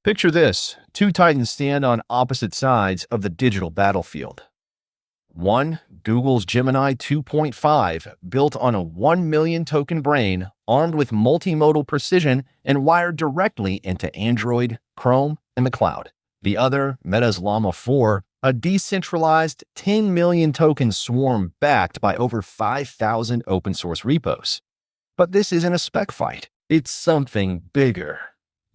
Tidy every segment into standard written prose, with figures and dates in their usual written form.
Picture this. Two titans stand on opposite sides of the digital battlefield. One, Google's Gemini 2.5, built on a 1 million token brain, armed with multimodal precision and wired directly into Android, Chrome, and the cloud. The other, Meta's Llama 4, a decentralized 10 million token swarm backed by over 5,000 open source repos. But this isn't a spec fight. It's something bigger.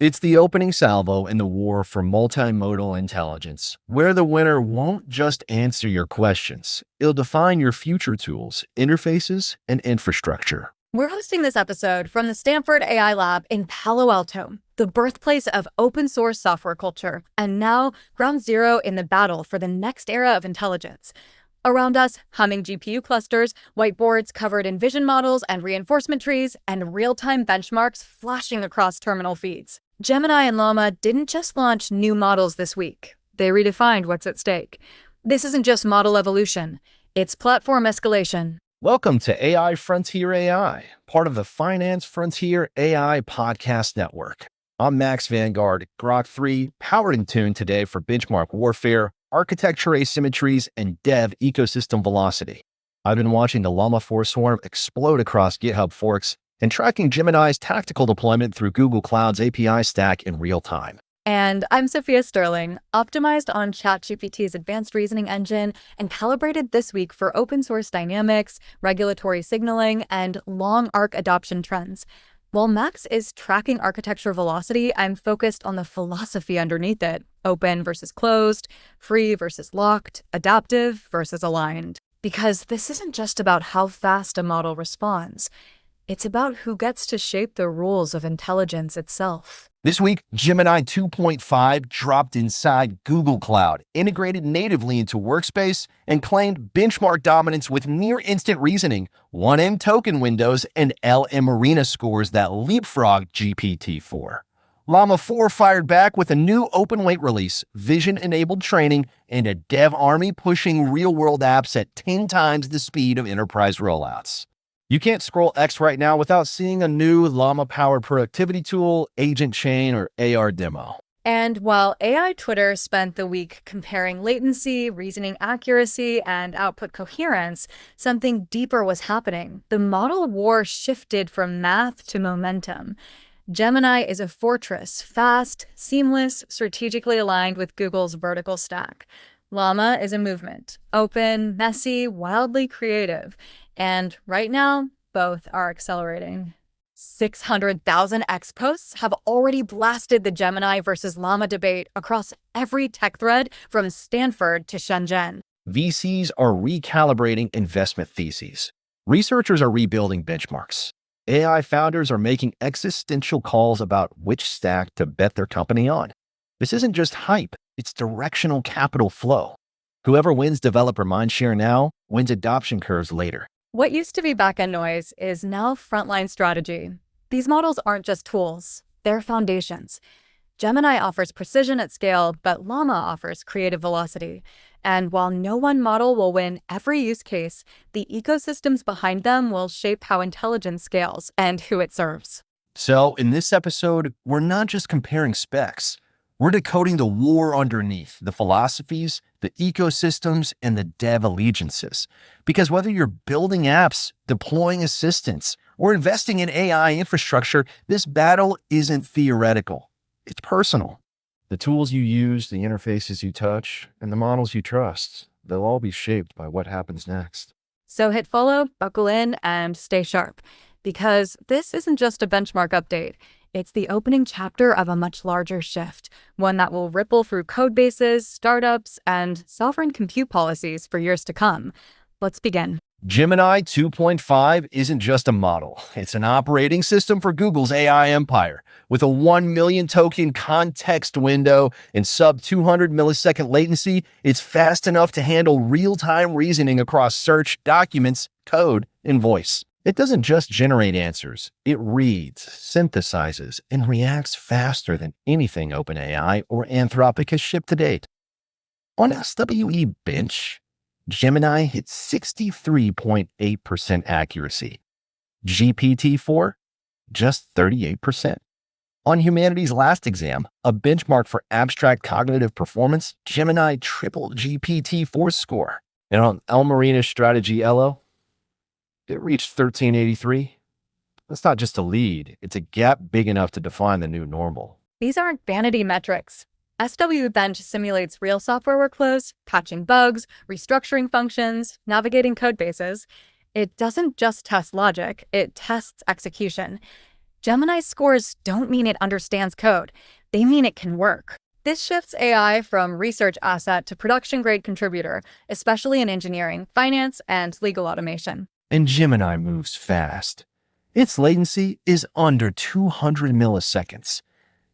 It's the opening salvo in the war for multimodal intelligence, where the winner won't just answer your questions. It'll define your future tools, interfaces, and infrastructure. We're hosting this episode from the Stanford AI Lab in Palo Alto, the birthplace of open source software culture, and now ground zero in the battle for the next era of intelligence. Around us, humming GPU clusters, whiteboards covered in vision models and reinforcement trees, and real-time benchmarks flashing across terminal feeds. Gemini and Llama didn't just launch new models this week. They redefined what's at stake. This isn't just model evolution. It's platform escalation. Welcome to AI Frontier AI, part of the Finance Frontier AI podcast network. I'm Max Vanguard, Grok 3, powered and tuned today for benchmark warfare, architecture asymmetries, and dev ecosystem velocity. I've been watching the Llama 4 swarm explode across GitHub forks and tracking Gemini's tactical deployment through Google Cloud's API stack in real time. And I'm Sophia Sterling, optimized on ChatGPT's advanced reasoning engine and calibrated this week for open source dynamics, regulatory signaling, and long arc adoption trends. While Max is tracking architecture velocity, I'm focused on the philosophy underneath it: open versus closed, free versus locked, adaptive versus aligned. Because this isn't just about how fast a model responds. It's about who gets to shape the rules of intelligence itself. This week, Gemini 2.5 dropped inside Google Cloud, integrated natively into Workspace, and claimed benchmark dominance with near-instant reasoning, 1M token windows, and LMArena scores that leapfrogged GPT-4. Llama 4 fired back with a new open-weight release, vision-enabled training, and a dev army pushing real-world apps at 10 times the speed of enterprise rollouts. You can't scroll X right now without seeing a new Llama-powered productivity tool, agent chain, or AR demo. And while AI Twitter spent the week comparing latency, reasoning accuracy, and output coherence, something deeper was happening. The model war shifted from math to momentum. Gemini is a fortress, fast, seamless, strategically aligned with Google's vertical stack. Llama is a movement, open, messy, wildly creative. And right now, both are accelerating. 600,000 X posts have already blasted the Gemini versus Llama debate across every tech thread from Stanford to Shenzhen. VCs are recalibrating investment theses. Researchers are rebuilding benchmarks. AI founders are making existential calls about which stack to bet their company on. This isn't just hype, it's directional capital flow. Whoever wins developer mindshare now wins adoption curves later. What used to be backend noise is now frontline strategy. These models aren't just tools, they're foundations. Gemini offers precision at scale, but Llama offers creative velocity. And while no one model will win every use case, the ecosystems behind them will shape how intelligence scales and who it serves. So in this episode, we're not just comparing specs. We're decoding the war underneath, the philosophies, the ecosystems, and the dev allegiances. Because whether you're building apps, deploying assistants, or investing in AI infrastructure, this battle isn't theoretical. It's personal. The tools you use, the interfaces you touch, and the models you trust, they'll all be shaped by what happens next. So hit follow, buckle in, and stay sharp. Because this isn't just a benchmark update. It's the opening chapter of a much larger shift, one that will ripple through code bases, startups, and sovereign compute policies for years to come. Let's begin. Gemini 2.5 isn't just a model. It's an operating system for Google's AI empire. With a 1 million token context window and sub 200 millisecond latency, it's fast enough to handle real-time reasoning across search, documents, code, and voice. It doesn't just generate answers. It reads, synthesizes, and reacts faster than anything OpenAI or Anthropic has shipped to date. On SWE-Bench, Gemini hit 63.8% accuracy. GPT-4, just 38%. On humanity's last exam, a benchmark for abstract cognitive performance, Gemini tripled GPT-4's score. And on LMArena's strategy LO, it reached 1383. That's not just a lead, it's a gap big enough to define the new normal. These aren't vanity metrics. SWE-Bench simulates real software workflows, patching bugs, restructuring functions, navigating code bases. It doesn't just test logic, it tests execution. Gemini's scores don't mean it understands code. They mean it can work. This shifts AI from research asset to production-grade contributor, especially in engineering, finance, and legal automation. And Gemini moves fast. Its latency is under 200 milliseconds.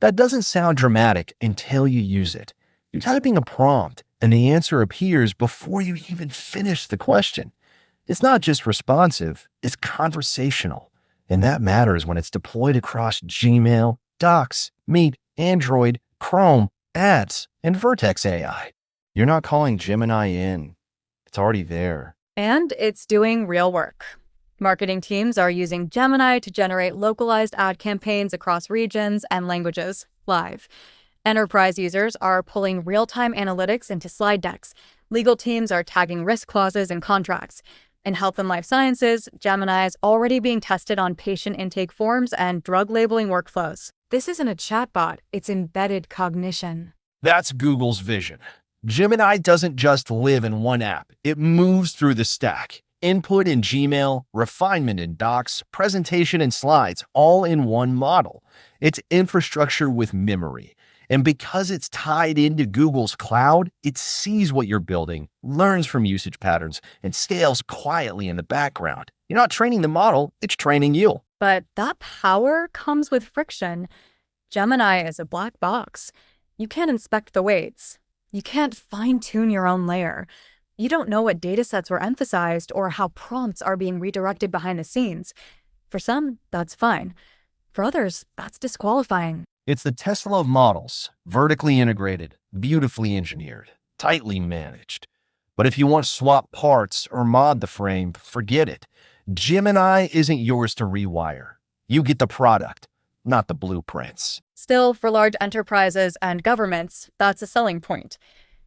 That doesn't sound dramatic until you use it. You're typing a prompt, and the answer appears before you even finish the question. It's not just responsive, it's conversational. And that matters when it's deployed across Gmail, Docs, Meet, Android, Chrome, Ads, and Vertex AI. You're not calling Gemini in. It's already there. And it's doing real work. Marketing teams are using Gemini to generate localized ad campaigns across regions and languages, live. Enterprise users are pulling real-time analytics into slide decks. Legal teams are tagging risk clauses in contracts. In health and life sciences, Gemini is already being tested on patient intake forms and drug labeling workflows. This isn't a chatbot, it's embedded cognition. That's Google's vision. Gemini doesn't just live in one app, it moves through the stack. Input in Gmail, refinement in Docs, presentation in Slides, all in one model. It's infrastructure with memory. And because it's tied into Google's cloud, it sees what you're building, learns from usage patterns, and scales quietly in the background. You're not training the model, it's training you. But that power comes with friction. Gemini is a black box. You can't inspect the weights. You can't fine-tune your own layer. You don't know what datasets were emphasized or how prompts are being redirected behind the scenes. For some, that's fine. For others, that's disqualifying. It's the Tesla of models, vertically integrated, beautifully engineered, tightly managed. But if you want to swap parts or mod the frame, forget it. Gemini isn't yours to rewire. You get the product, not the blueprints. Still, for large enterprises and governments, that's a selling point.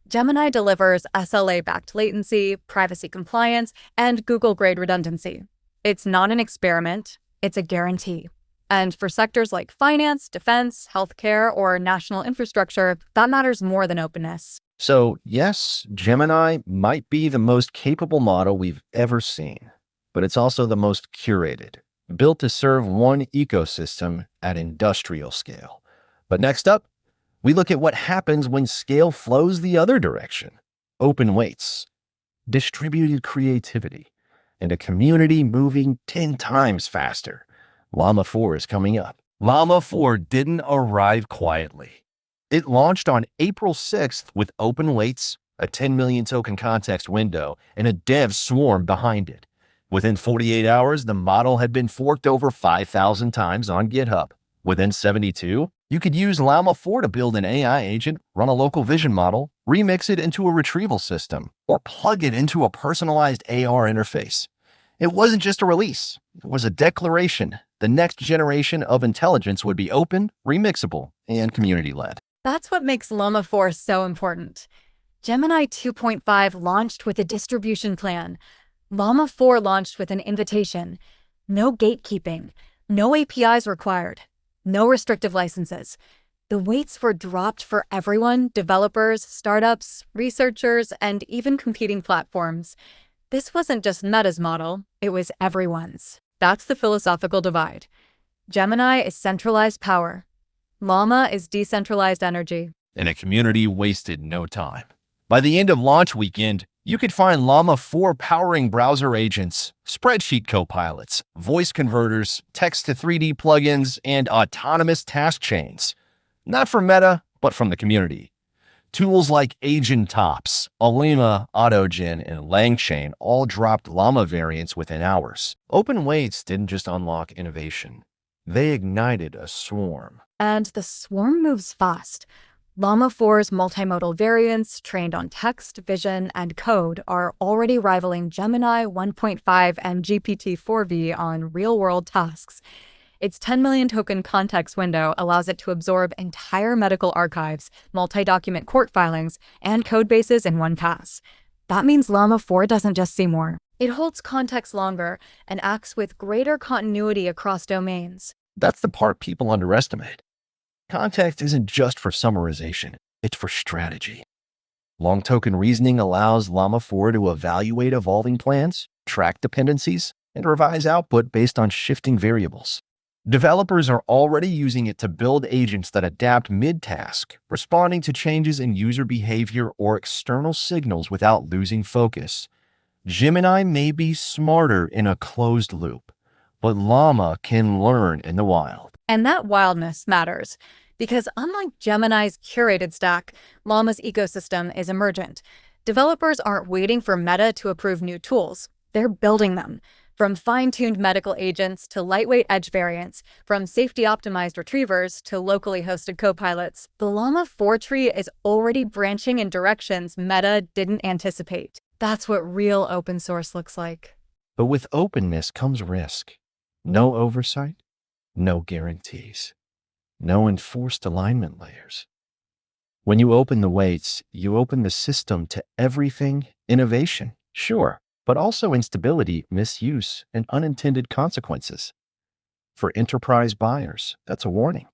Gemini delivers SLA-backed latency, privacy compliance, and Google-grade redundancy. It's not an experiment, it's a guarantee. And for sectors like finance, defense, healthcare, or national infrastructure, that matters more than openness. So yes, Gemini might be the most capable model we've ever seen, but it's also the most curated, built to serve one ecosystem at industrial scale. But next up, we look at what happens when scale flows the other direction. Open weights, distributed creativity, and a community moving 10 times faster. Llama 4 is coming up. Llama 4 didn't arrive quietly. It launched on April 6th with open weights, a 10 million token context window, and a dev swarm behind it. Within 48 hours, the model had been forked over 5,000 times on GitHub. Within 72, you could use Llama 4 to build an AI agent, run a local vision model, remix it into a retrieval system, or plug it into a personalized AR interface. It wasn't just a release, it was a declaration. The next generation of intelligence would be open, remixable, and community-led. That's what makes Llama 4 so important. Gemini 2.5 launched with a distribution plan. Llama 4 launched with an invitation. No gatekeeping, no APIs required, no restrictive licenses. The weights were dropped for everyone, developers, startups, researchers, and even competing platforms. This wasn't just Meta's model, it was everyone's. That's the philosophical divide. Gemini is centralized power. Llama is decentralized energy. And a community wasted no time. By the end of launch weekend, you could find Llama 4 powering browser agents, spreadsheet copilots, voice converters, text to 3D plugins, and autonomous task chains. Not from Meta, but from the community. Tools like AgentOps, Llama, AutoGen, and LangChain all dropped Llama variants within hours. Open weights didn't just unlock innovation. They ignited a swarm. And the swarm moves fast. Llama 4's multimodal variants, trained on text, vision, and code, are already rivaling Gemini 1.5 and GPT-4v on real-world tasks. Its 10 million token context window allows it to absorb entire medical archives, multi-document court filings, and code bases in one pass. That means Llama 4 doesn't just see more. It holds context longer and acts with greater continuity across domains. That's the part people underestimate. Context isn't just for summarization, it's for strategy. Long token reasoning allows Llama 4 to evaluate evolving plans, track dependencies, and revise output based on shifting variables. Developers are already using it to build agents that adapt mid-task, responding to changes in user behavior or external signals without losing focus. Gemini may be smarter in a closed loop, but Llama can learn in the wild. And that wildness matters, because unlike Gemini's curated stack, Llama's ecosystem is emergent. Developers aren't waiting for Meta to approve new tools. They're building them. From fine-tuned medical agents to lightweight edge variants, from safety-optimized retrievers to locally hosted copilots, the Llama 4 tree is already branching in directions Meta didn't anticipate. That's what real open source looks like. But with openness comes risk. No oversight, no guarantees, no enforced alignment layers. When you open the weights, you open the system to everything innovation, sure, but also instability, misuse, and unintended consequences. For enterprise buyers, that's a warning.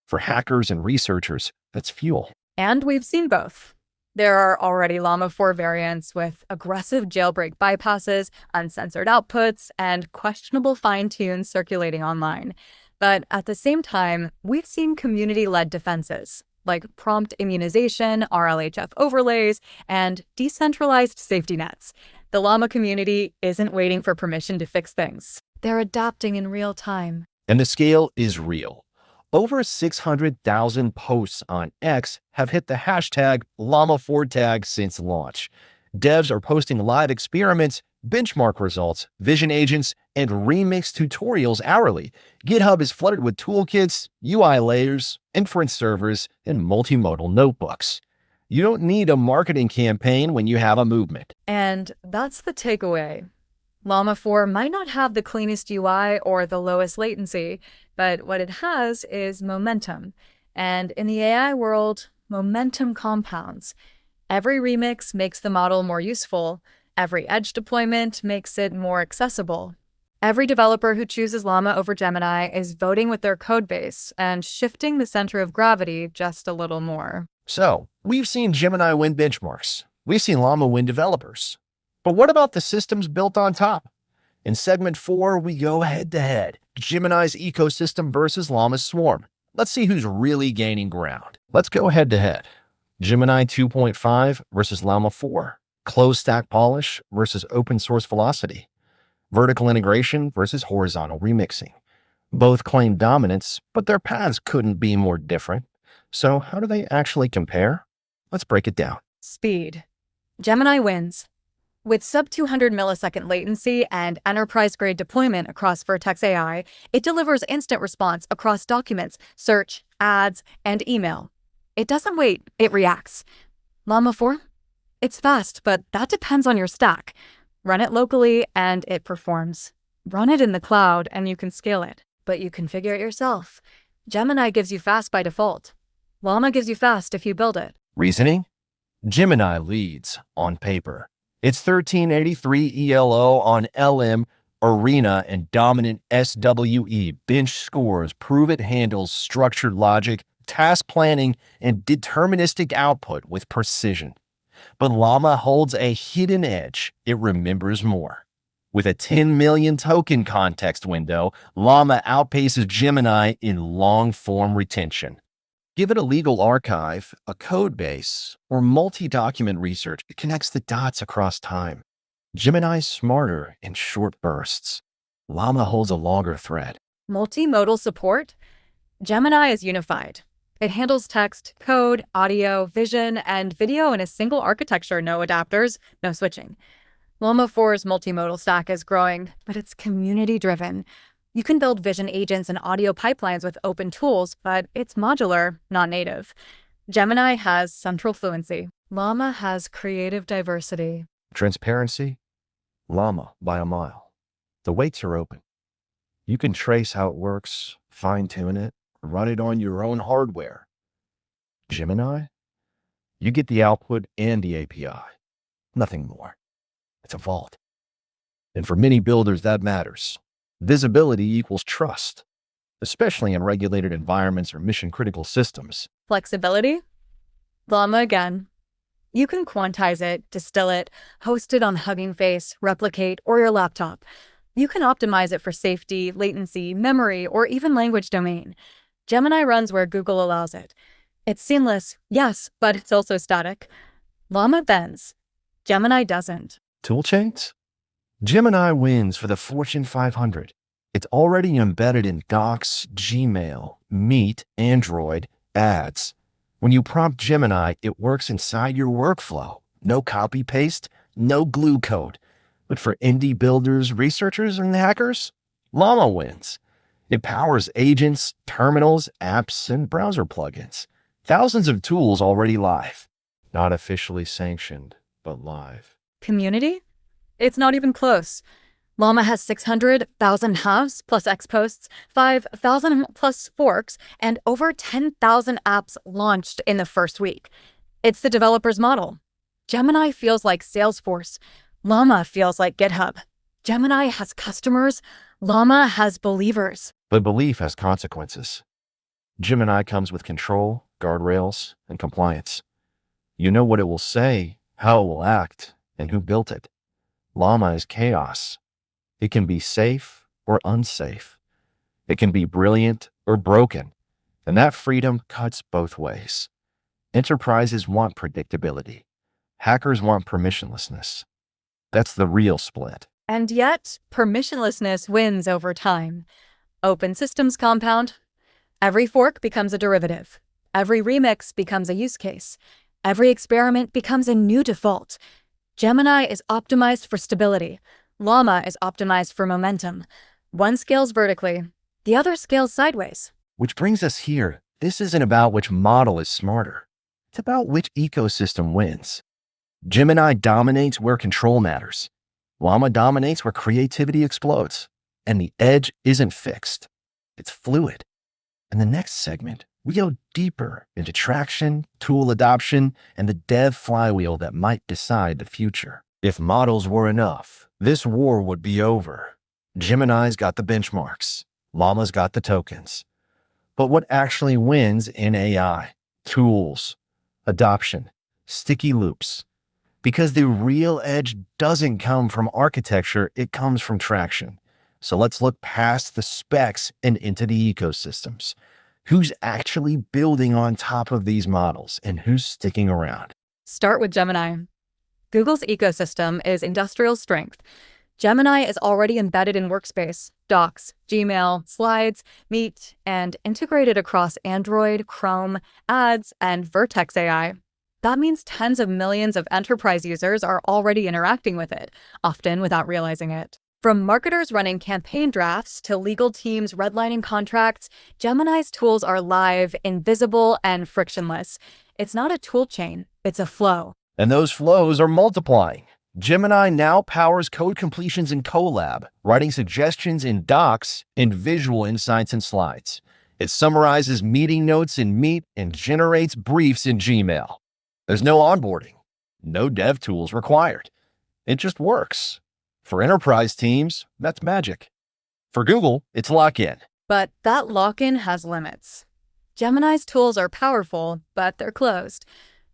For hackers and researchers, that's fuel. And we've seen both. There are already Llama 4 variants with aggressive jailbreak bypasses, uncensored outputs, and questionable fine-tunes circulating online. But at the same time, we've seen community-led defenses, like prompt immunization, RLHF overlays, and decentralized safety nets. The Llama community isn't waiting for permission to fix things. They're adapting in real time. And the scale is real. Over 600,000 posts on X have hit the hashtag Llama4 tag since launch. Devs are posting live experiments, benchmark results, vision agents, and remix tutorials hourly. GitHub is flooded with toolkits, UI layers, inference servers, and multimodal notebooks. You don't need a marketing campaign when you have a movement. And that's the takeaway. Llama 4 might not have the cleanest UI or the lowest latency, but what it has is momentum. And in the AI world, momentum compounds. Every remix makes the model more useful. Every edge deployment makes it more accessible. Every developer who chooses Llama over Gemini is voting with their codebase and shifting the center of gravity just a little more. So, we've seen Gemini win benchmarks. We've seen Llama win developers. But what about the systems built on top? In segment 4, we go head-to-head. Gemini's ecosystem versus Llama's swarm. Let's see who's really gaining ground. Let's go head-to-head. Gemini 2.5 versus Llama 4. Closed stack polish versus open source velocity. Vertical integration versus horizontal remixing. Both claim dominance, but their paths couldn't be more different. So how do they actually compare? Let's break it down. Speed. Gemini wins. With sub-200 millisecond latency and enterprise-grade deployment across Vertex AI, it delivers instant response across documents, search, ads, and email. It doesn't wait, it reacts. Llama 4? It's fast, but that depends on your stack. Run it locally, and it performs. Run it in the cloud, and you can scale it. But you configure it yourself. Gemini gives you fast by default. Llama gives you fast if you build it. Reasoning? Gemini leads on paper. Its 1383 ELO on LMArena and dominant SWE-Bench scores prove it handles structured logic, task planning, and deterministic output with precision. But Llama holds a hidden edge. It remembers more. With a 10 million token context window, Llama outpaces Gemini in long-form retention. Give it a legal archive, a code base, or multi-document research. It connects the dots across time. Gemini's smarter in short bursts. Llama holds a longer thread. Multimodal support? Gemini is unified. It handles text, code, audio, vision, and video in a single architecture, no adapters, no switching. Llama 4's multimodal stack is growing, but it's community-driven. You can build vision agents and audio pipelines with open tools, but it's modular, not native. Gemini has central fluency. Llama has creative diversity. Transparency? Llama by a mile. The weights are open. You can trace how it works, fine-tune it, run it on your own hardware. Gemini, you get the output and the API. Nothing more. It's a vault. And for many builders, that matters. Visibility equals trust, especially in regulated environments or mission-critical systems. Flexibility? Llama again. You can quantize it, distill it, host it on Hugging Face, Replicate, or your laptop. You can optimize it for safety, latency, memory, or even language domain. Gemini runs where Google allows it. It's seamless, yes, but it's also static. Llama bends. Gemini doesn't. Toolchains? Gemini wins for the Fortune 500. It's already embedded in Docs, Gmail, Meet, Android, Ads. When you prompt Gemini, it works inside your workflow. No copy-paste, no glue code. But for indie builders, researchers, and hackers, Llama wins. It powers agents, terminals, apps, and browser plugins. Thousands of tools already live. Not officially sanctioned, but live. Community? It's not even close. Llama has 600,000 halves plus X posts, 5,000 plus forks, and over 10,000 apps launched in the first week. It's the developer's model. Gemini feels like Salesforce. Llama feels like GitHub. Gemini has customers. Llama has believers. But belief has consequences. Gemini comes with control, guardrails, and compliance. You know what it will say, how it will act, and who built it. Llama is chaos. It can be safe or unsafe. It can be brilliant or broken. And that freedom cuts both ways. Enterprises want predictability. Hackers want permissionlessness. That's the real split. And yet, permissionlessness wins over time. Open systems compound. Every fork becomes a derivative. Every remix becomes a use case. Every experiment becomes a new default. Gemini is optimized for stability. Llama is optimized for momentum. One scales vertically, the other scales sideways. Which brings us here. This isn't about which model is smarter. It's about which ecosystem wins. Gemini dominates where control matters. Llama dominates where creativity explodes. And the edge isn't fixed. It's fluid. In the next segment, we go deeper into traction, tool adoption, and the dev flywheel that might decide the future. If models were enough, this war would be over. Gemini's got the benchmarks. Llama's got the tokens. But what actually wins in AI? Tools, adoption, sticky loops. Because the real edge doesn't come from architecture, it comes from traction. So let's look past the specs and into the ecosystems. Who's actually building on top of these models and who's sticking around? Start with Gemini. Google's ecosystem is industrial strength. Gemini is already embedded in Workspace, Docs, Gmail, Slides, Meet, and integrated across Android, Chrome, Ads, and Vertex AI. That means tens of millions of enterprise users are already interacting with it, often without realizing it. From marketers running campaign drafts to legal teams redlining contracts, Gemini's tools are live, invisible, and frictionless. It's not a tool chain, it's a flow. And those flows are multiplying. Gemini now powers code completions in Colab, writing suggestions in Docs, and visual insights in Slides. It summarizes meeting notes in Meet and generates briefs in Gmail. There's no onboarding, no dev tools required. It just works. For enterprise teams, that's magic. For Google, it's lock-in. But that lock-in has limits. Gemini's tools are powerful, but they're closed.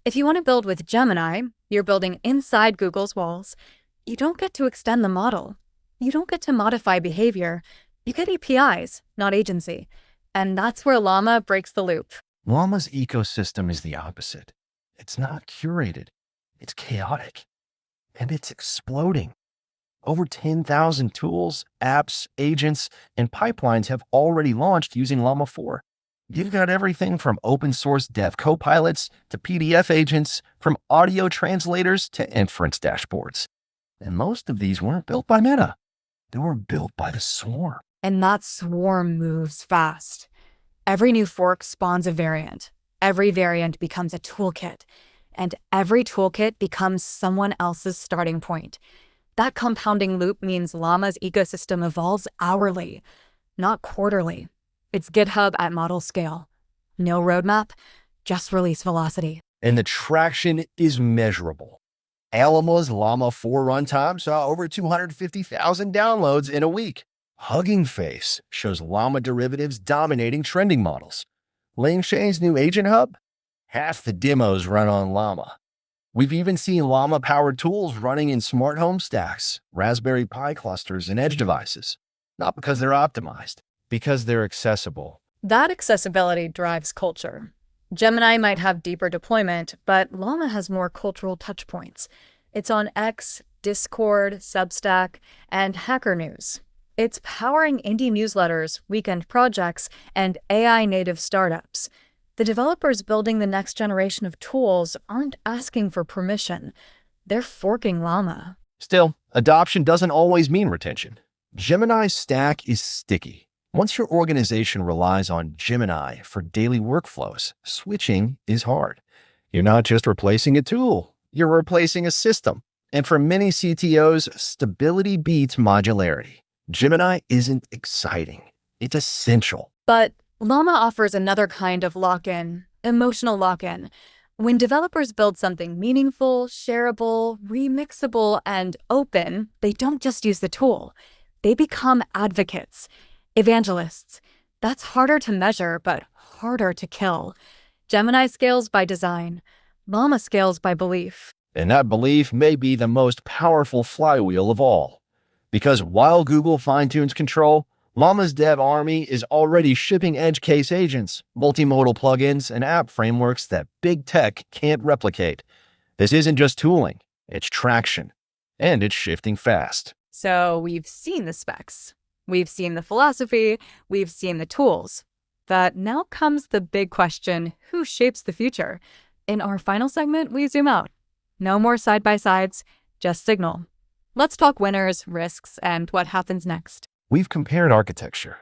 If you want to build with Gemini, you're building inside Google's walls. You don't get to extend the model. You don't get to modify behavior. You get APIs, not agency. And that's where Llama breaks the loop. Llama's ecosystem is the opposite. It's not curated. It's chaotic. And it's exploding. Over 10,000 tools, apps, agents, and pipelines have already launched using Llama 4. You've got everything from open source dev copilots to PDF agents, from audio translators to inference dashboards. And most of these weren't built by Meta. They were built by the swarm. And that swarm moves fast. Every new fork spawns a variant. Every variant becomes a toolkit. And every toolkit becomes someone else's starting point. That compounding loop means Llama's ecosystem evolves hourly. not quarterly. It's GitHub at model scale. No roadmap, just release velocity. And the traction is measurable. Llama's Llama 4 runtime saw over 250,000 downloads in a week. Hugging Face shows Llama derivatives dominating trending models. Shane's new agent hub? Half the demos run on Llama. We've even seen Llama-powered tools running in smart home stacks, Raspberry Pi clusters, and edge devices. Not because they're optimized, because they're accessible. That accessibility drives culture. Gemini might have deeper deployment, but Llama has more cultural touchpoints. It's on X, Discord, Substack, and Hacker News. It's powering indie newsletters, weekend projects, and AI-native startups. The developers building the next generation of tools aren't asking for permission. They're forking Llama. Still, adoption doesn't always mean retention. Gemini's stack is sticky. Once your organization relies on Gemini for daily workflows, switching is hard. You're not just replacing a tool, you're replacing a system. And for many CTOs, stability beats modularity. Gemini isn't exciting. It's essential. But Llama offers another kind of lock-in, emotional lock-in. When developers build something meaningful, shareable, remixable, and open, they don't just use the tool. They become advocates, evangelists. That's harder to measure, but harder to kill. Gemini scales by design. Llama scales by belief. And that belief may be the most powerful flywheel of all. Because while Google fine-tunes control, Llama's dev army is already shipping edge case agents, multimodal plugins, and app frameworks that big tech can't replicate. This isn't just tooling, it's traction. And it's shifting fast. So we've seen the specs. We've seen the philosophy. We've seen the tools. But now comes the big question, who shapes the future? In our final segment, we zoom out. No more side-by-sides, just signal. Let's talk winners, risks, and what happens next. We've compared architecture.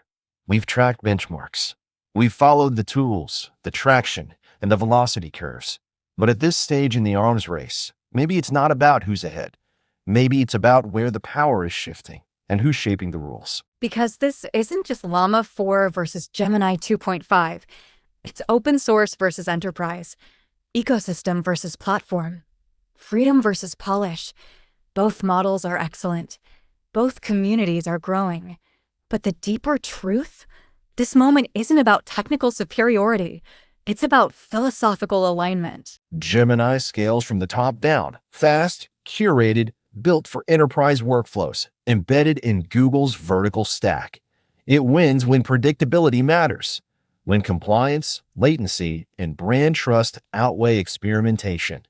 We've tracked benchmarks. We've followed the tools, the traction, and the velocity curves. But at this stage in the arms race, maybe it's not about who's ahead. Maybe it's about where the power is shifting and who's shaping the rules. Because this isn't just Llama 4 versus Gemini 2.5. It's open source versus enterprise, ecosystem versus platform, freedom versus polish. Both models are excellent. Both communities are growing. But the deeper truth? This moment isn't about technical superiority. It's about philosophical alignment. Gemini scales from the top down, fast, curated, built for enterprise workflows, embedded in Google's vertical stack. It wins when predictability matters, when compliance, latency, and brand trust outweigh experimentation.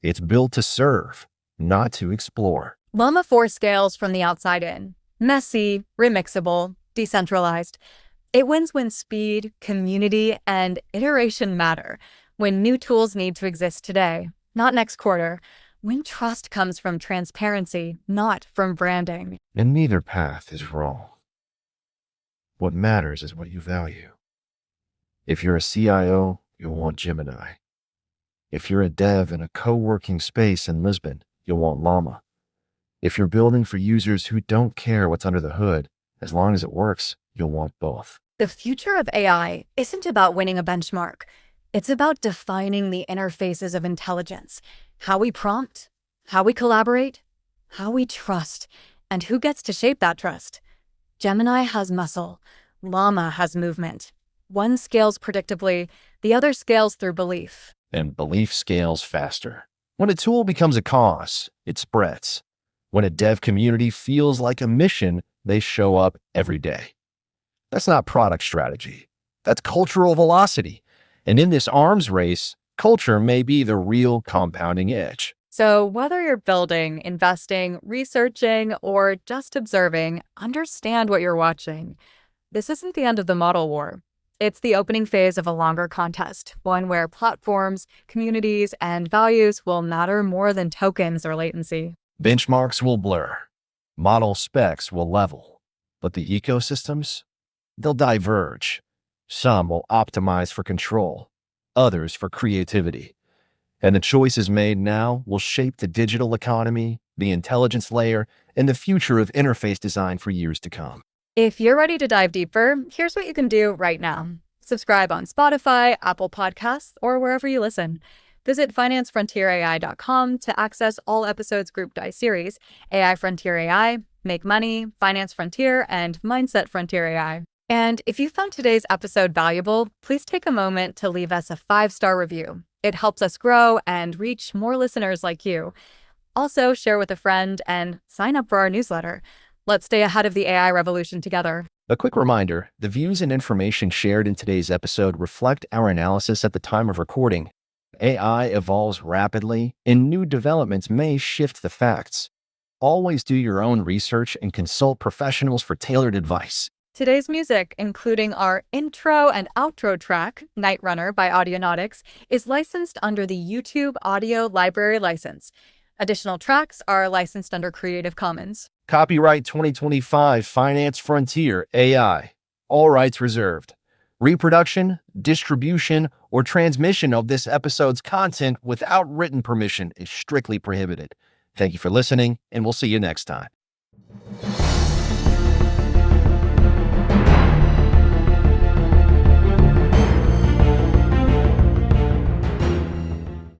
It's built to serve, not to explore. Llama 4 scales from the outside in. Messy, remixable, decentralized. It wins when speed, community, and iteration matter. When new tools need to exist today, not next quarter. When trust comes from transparency, not from branding. And neither path is wrong. What matters is what you value. If you're a CIO, you'll want Gemini. If you're a dev in a co-working space in Lisbon, you'll want Llama. If you're building for users who don't care what's under the hood, as long as it works, you'll want both. The future of AI isn't about winning a benchmark. It's about defining the interfaces of intelligence, how we prompt, how we collaborate, how we trust, and who gets to shape that trust. Gemini has muscle. Llama has movement. One scales predictably, the other scales through belief. And belief scales faster. When a tool becomes a cause, it spreads. When a dev community feels like a mission, they show up every day. That's not product strategy. That's cultural velocity. And in this arms race, culture may be the real compounding edge. So whether you're building, investing, researching, or just observing, understand what you're watching. This isn't the end of the model war. It's the opening phase of a longer contest, one where platforms, communities, and values will matter more than tokens or latency. Benchmarks will blur. Model specs will level. But the ecosystems? They'll diverge. Some will optimize for control, others for creativity. And the choices made now will shape the digital economy, the intelligence layer, and the future of interface design for years to come. If you're ready to dive deeper, here's what you can do right now. Subscribe on Spotify, Apple Podcasts, or wherever you listen. Visit financefrontierai.com to access all episodes grouped by series: AI Frontier AI, Make Money, Finance Frontier, and Mindset Frontier AI. And if you found today's episode valuable, please take a moment to leave us a 5-star review. It helps us grow and reach more listeners like you. Also, share with a friend and sign up for our newsletter. Let's stay ahead of the AI revolution together. A quick reminder, the views and information shared in today's episode reflect our analysis at the time of recording. AI evolves rapidly, and new developments may shift the facts. Always do your own research and consult professionals for tailored advice. Today's music, including our intro and outro track, Night Runner by Audionautics, is licensed under the YouTube Audio Library License. Additional tracks are licensed under Creative Commons. Copyright 2025 Finance Frontier AI. All rights reserved. Reproduction, distribution, or transmission of this episode's content without written permission is strictly prohibited. Thank you for listening, and we'll see you next time.